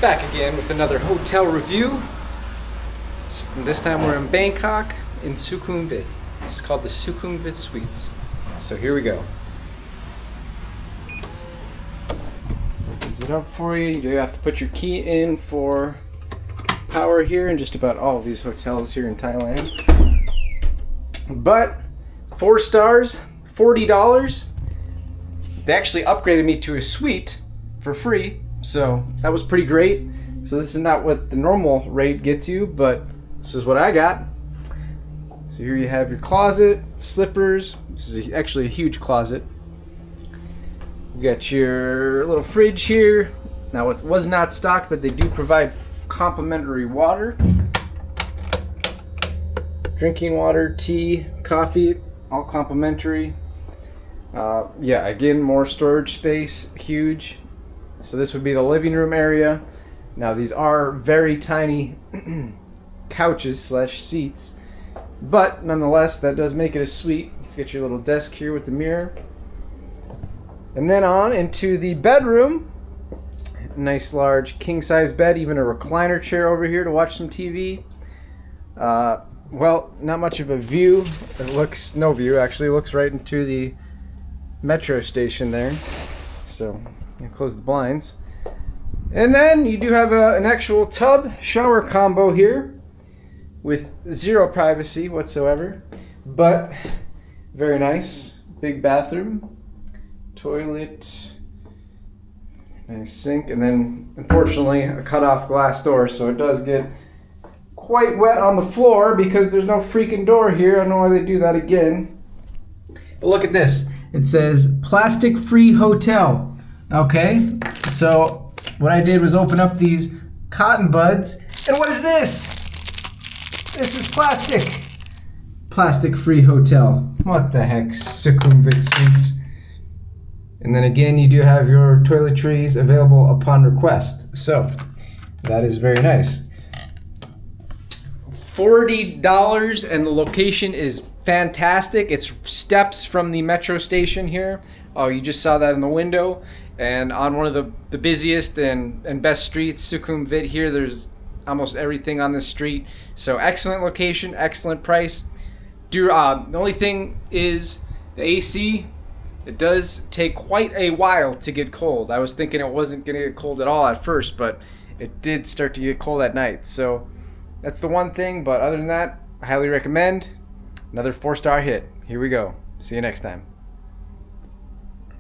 Back again with another hotel review. This time we're in Bangkok in Sukhumvit. It's called the Sukhumvit Suites. So here we go. Opens it up for you. You do have to put your key in for power here in just about all of these hotels here in Thailand. But 4 stars, $40. They actually upgraded me to a suite for free. So that was pretty great. So this is not what the normal rate gets you, but this is what I got. So here you have your closet, slippers. This is actually a huge closet. You got your little fridge here. Now it was not stocked, but they do provide complimentary water. Drinking water, tea, coffee, all complimentary. Yeah, again, more storage space, huge. So this would be the living room area. Now these are very tiny couches slash seats, but nonetheless that does make it a suite. You get your little desk here with the mirror. And then on into the bedroom. Nice large king size bed, even a recliner chair over here to watch some TV. Well, not much of a view. It looks, no view actually, it looks right into the metro station there. So you close the blinds. And then you do have an actual tub shower combo here with zero privacy whatsoever, but very nice. Big bathroom, toilet, nice sink, and then unfortunately a cut-off glass door, so it does get quite wet on the floor because there's no freaking door here. I don't know why they do that again. But look at this. It says plastic-free hotel. Okay, so what I did was open up these cotton buds, and what is this? This is plastic. Plastic-free hotel. What the heck, Sukhumvit Suites. And then again, you do have your toiletries available upon request. So that is very nice. $40, and the location is fantastic. It's steps from the metro station here. Oh, you just saw that in the window. And on one of the busiest and best streets, Sukhumvit here, there's almost everything on this street. So excellent location, excellent price. The only thing is the AC. It does take quite a while to get cold. I was thinking it wasn't going to get cold at all at first, but it did start to get cold at night. So that's the one thing, but other than that, I highly recommend. Another 4-star hit. Here we go. See you next time.